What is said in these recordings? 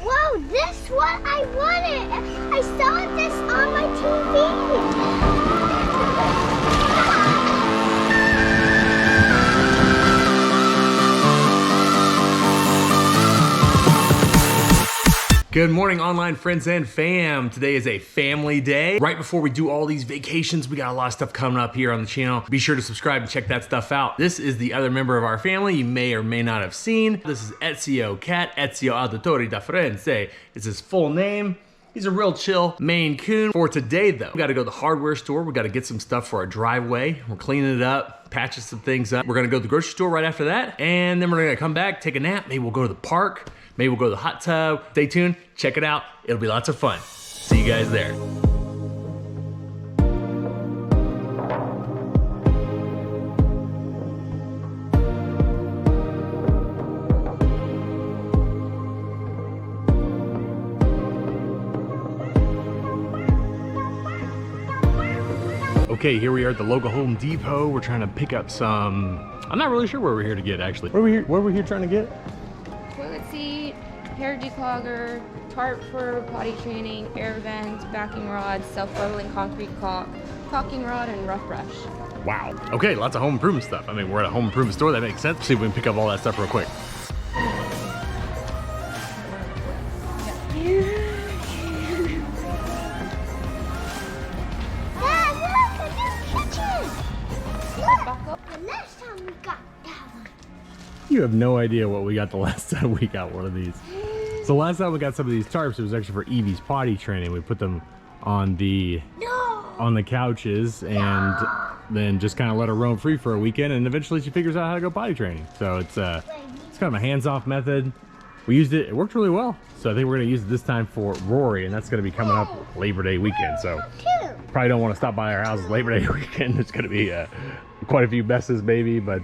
Whoa, this is what I wanted. I saw this on my TV. Good morning, online friends and fam. Today is a family day. Right before we do all these vacations, we got a lot of stuff coming up here on the channel. Be sure to subscribe and check that stuff out. This is the other member of our family you may or may not have seen. This is Ezio Cat, Ezio Auditore da Firenze. It's his full name. He's a real chill Maine Coon. For today though, we gotta go to the hardware store. We gotta get some stuff for our driveway. We're cleaning it up, patching some things up. We're gonna go to the grocery store right after that. And then we're gonna come back, take a nap. Maybe we'll go to the park. Maybe we'll go to the hot tub. Stay tuned, check it out. It'll be lots of fun. See you guys there. Okay, here we are at the local Home Depot. We're trying to pick up some, I'm not really sure where we're here to get actually. What are we here trying to get? Toilet seat, hair declogger, tarp for potty training, air vents, backing rods, self-leveling concrete caulk, caulking rod, and rough brush. Wow. Okay, lots of home improvement stuff. I mean, we're at a home improvement store. That makes sense. See if we can pick up all that stuff real quick. You have no idea what we got the last time we got one of these. So last time we got some of these tarps, it was actually for Evie's potty training. We put them on the couches and then just kind of let her roam free for a weekend, and eventually she figures out how to go potty training. So it's kind of a hands-off method. We used it, it worked really well. So I think we're gonna use it this time for Rory, and that's gonna be coming up Labor Day weekend. So probably don't want to stop by our house Labor Day weekend. It's gonna be quite a few messes maybe, but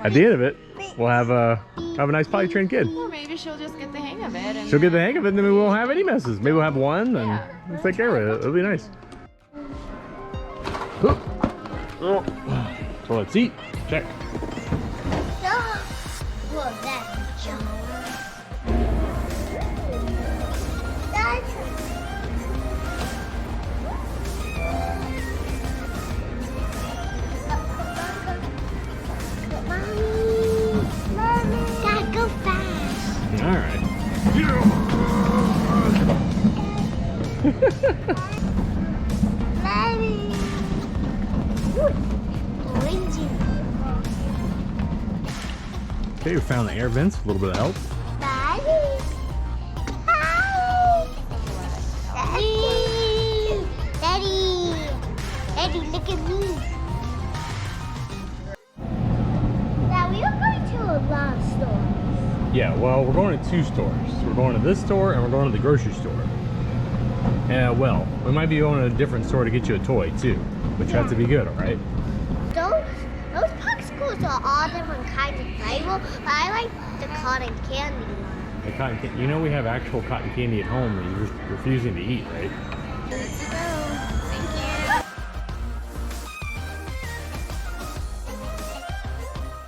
at the end of it, we'll have a nice potty trained kid. Or maybe she'll just get the hang of it. And she'll get the hang of it, and then we won't have any messes. Maybe we'll have one, and we'll take care of it. It'll be nice. So let's eat. Check. All right. Okay, we found the air vents. A little bit of help. Daddy. Daddy, look at me. Now we are going to a lot of stores. Yeah, well, we're going to two stores. We're going to this store and we're going to the grocery store. Well, we might be going to a different store to get you a toy too, but you have to be good, all right? Those popsicles are all different kinds of flavor, but I like the cotton candy one. The cotton candy. You know we have actual cotton candy at home that you're just refusing to eat, right? good to go. Thank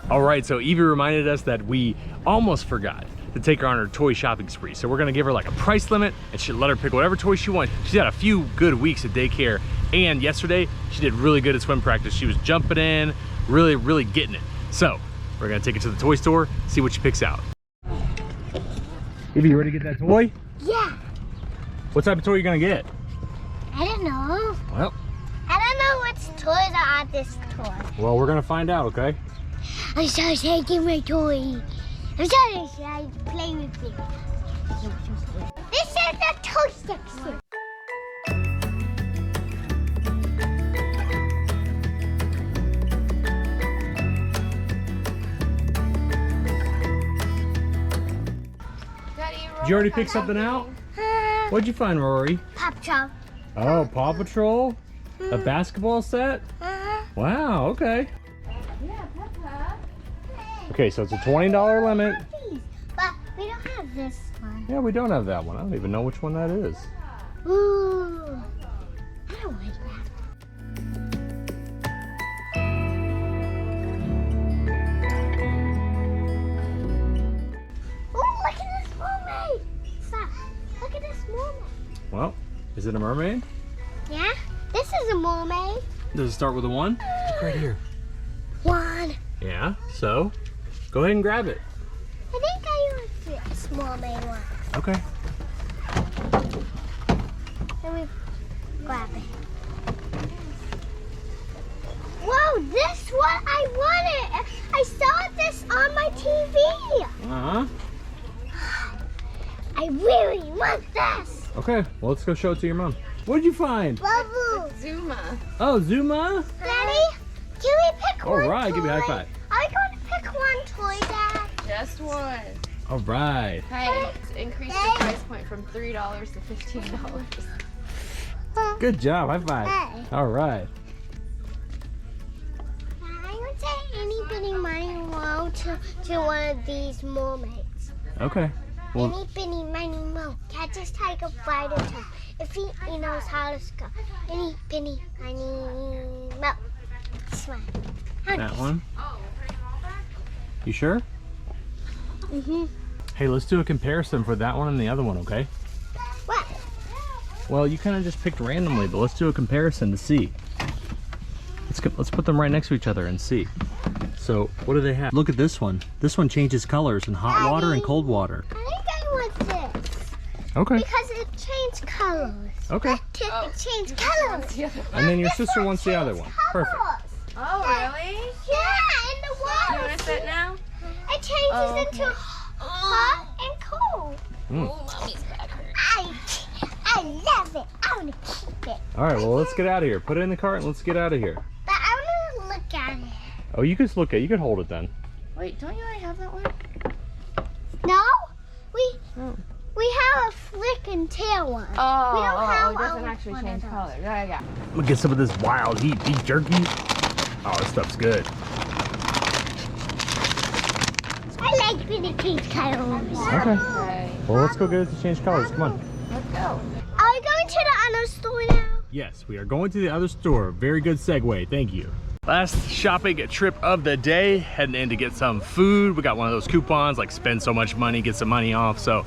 you. All right, so Evie reminded us that we almost forgot to take her on her toy shopping spree. So we're gonna give her like a price limit and she'll let her pick whatever toy she wants. She's had a few good weeks at daycare, and yesterday she did really good at swim practice. She was jumping in, really getting it. So we're gonna take her to the toy store, see what she picks out. Evie, you ready to get that toy? Yeah. What type of toy are you gonna get? I don't know. Well, I don't know which toys are on this toy. well, we're gonna find out, okay? I'm so excited to get my toy. I'm so excited to play with it. This is the toy section. Did you already pick something out? What'd you find, Rory? Pop Chop. Oh, Paw Patrol? A basketball set? Wow, okay. Yeah, Peppa. Okay, so it's a $20 limit. But we don't have this one. Yeah, we don't have that one. I don't even know which one that is. Ooh. I don't like that. Ooh, look at this mermaid. Well, is it a mermaid? Yeah, this is a mermaid. Does it start with a 1? Look right here. 1. Yeah, so go ahead and grab it. I think I want this mermaid one. Okay. Let me grab it. Whoa, this what I wanted. I saw this on my TV. Uh-huh. I really want this. Okay, well, let's go show it to your mom. What did you find? Bubble. Zuma. Oh, Zuma? Daddy, can we pick one All right, toy? give me a high five. I'm going to pick one toy, Dad. Just one. All right. Hey, increase the price point from $3 to $15. Good job, high five. Hey. All right. I would say anybody money mo to one of these mermaids. Okay. Well, Any bitty money mo. Catch his tiger by the toe. If he knows how to go. Any penny money mo. Smile. that one. You sure? Mm-hmm. Hey, let's do a comparison for that one and the other one, okay? What? Well, you kind of just picked randomly, but let's do a comparison to see. Let's put them right next to each other and see. So, what do they have? Look at this one. This one changes colors in hot water and cold water. I think I want this. Okay. Because it changed colors. Okay. It changed colors. And then your This sister one wants the other changed one. Perfect. colors. Oh, really? Yeah, in the water. You want to sit now? It changes Oh, okay. into hot and cold. Oh, mommy's back hurt. I love it. I want to keep it. All right, well, let's get out of here. Put it in the cart and let's get out of here. But I want to look at it. Oh, you can just look at it. You can hold it then. Wait, don't you already have that one? No, Oh. we have a flick and tail one. Oh, We don't have it doesn't a- actually one of change those. color. Yeah, yeah. I'm gonna get some of this wild heat beef jerky. Oh, this stuff's good. I like when it changes colors. Okay. Okay. Well, let's go get it to change colors. Come on. Let's go. Are we going to the other store now? Yes, we are going to the other store. Very good segue. Thank you. Last shopping trip of the day. Heading in to get some food. We got one of those coupons, like spend so much money, get some money off. So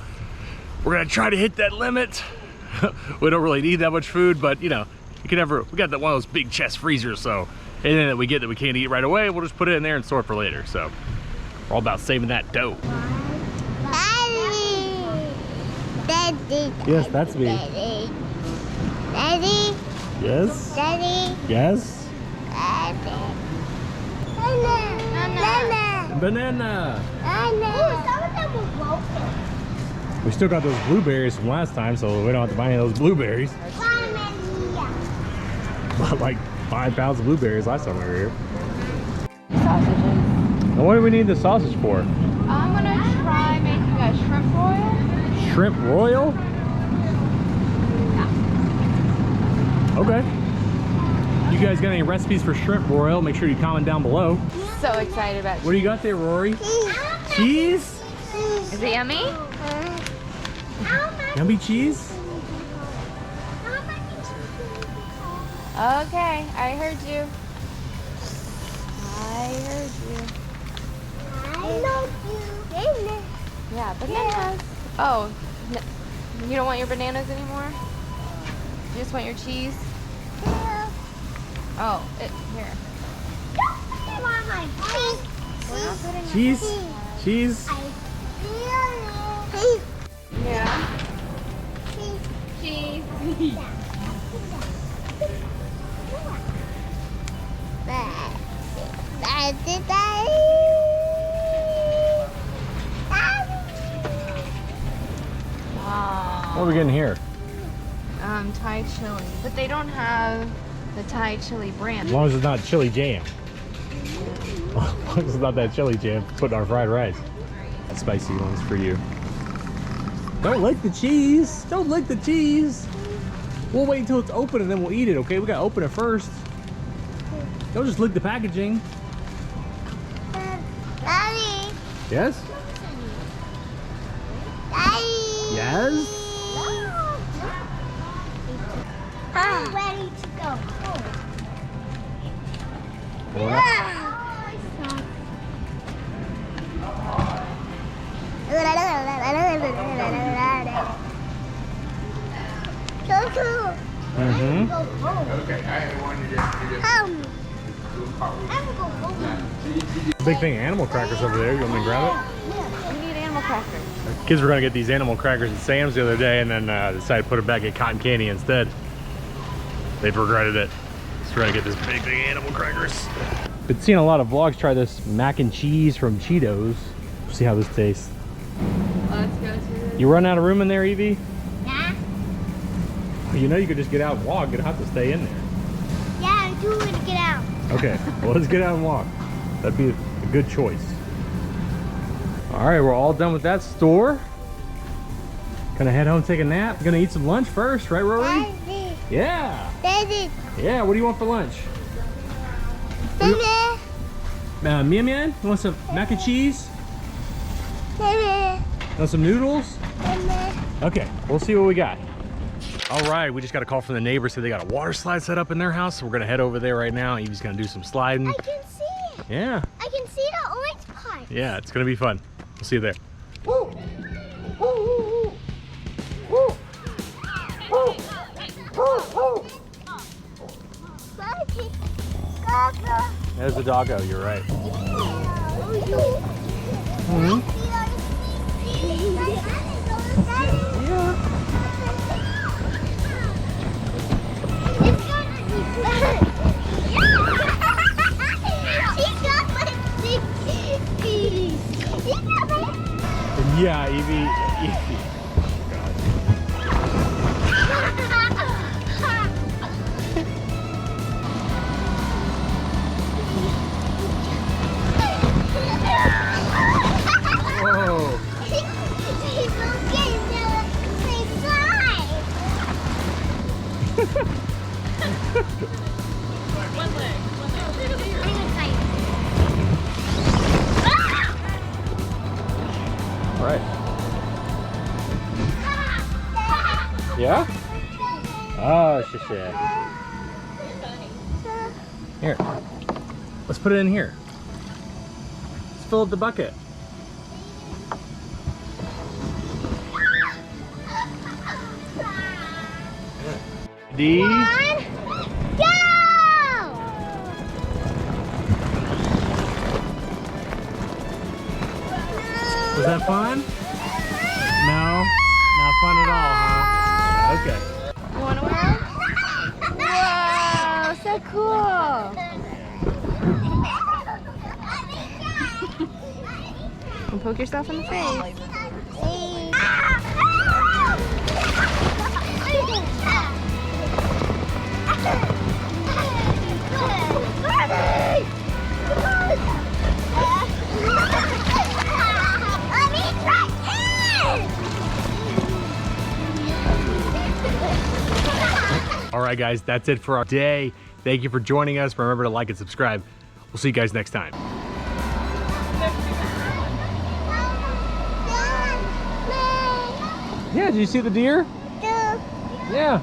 we're gonna try to hit that limit. We don't really need that much food, but you know, you can never. We got one of those big chest freezers, so anything that we get that we can't eat right away, we'll just put it in there and store it for later. So we're all about saving that dough. Daddy. Yes, that's me. Daddy. Daddy. Yes. Daddy. Yes. Banana. Banana. Ooh, some of them were broken. We still got those blueberries from last time, so we don't have to buy any of those blueberries. Bought like 5 pounds of blueberries last time we were here. Sausages. Now what do we need the sausage for? I'm gonna try making a shrimp broil. Shrimp royal? Okay. You guys got any recipes for shrimp royal? Make sure you comment down below. So excited about What do you got there, Rory? Cheese? Is it yummy? Yummy cheese? Okay, I heard you. I heard you. I love you. Yeah, bananas. Oh, you don't want your bananas anymore? You just want your cheese? Oh, here. We're not putting Cheese? Cheese? Yeah. Cheese. What are we getting here? Thai chili, but they don't have the Thai chili brand. As long as it's not chili jam. As long as it's not that chili jam, put in our fried rice. That spicy one's for you. Don't lick the cheese. Don't lick the cheese. We'll wait until it's open and then we'll eat it, okay? We gotta open it first. Don't just lick the packaging. Daddy. Yes? Daddy. Yes? I'm ready to go. Hold up. Mm-hmm. Go home. Okay, I wanted to do I'm gonna go home. big thing of animal crackers over there. You want me to grab Yeah. We need animal crackers. it? Kids were gonna get these animal crackers at Sam's the other day and then decided to put it back at cotton candy instead. They've regretted it. So we're gonna get this big thing of animal crackers. Been seeing a lot of vlogs try this mac and cheese from Cheetos. See how this tastes. Let's go to this. You run out of room in there, Evie? Yeah. You know you could just get out and walk. You don't have to stay in there. Yeah, I do want to get out. Okay, well let's get out and walk. That'd be a good choice. All right, we're all done with that store. Gonna head home, take a nap. Gonna eat some lunch first, right, Rory? Daddy. Yeah. Daddy. Yeah, what do you want for lunch? Daddy. Mian Mian, you want some mac and cheese? Daddy. Want some noodles? Daddy. Okay, we'll see what we got. All right, we just got a call from the neighbors. So they got a water slide set up in their house. So we're gonna head over there right now. Evie's gonna do some sliding. I can see it. Yeah, I can see the orange part. yeah, it's gonna be fun. We'll see you there. There's the doggo, you're right. Mhm. Yeah, Evie. Whoa. All right. Yeah? Oh, shit. Here. Let's put it in here. Let's fill up the bucket. D. Go! Was that fun? No? Not fun at all, huh? Okay. You want to wear them? Wow, so cool. And poke yourself in the face. All right, guys, that's it for our day. Thank you for joining us. Remember to like and subscribe. We'll see you guys next time. Yeah, did you see the deer? Yeah.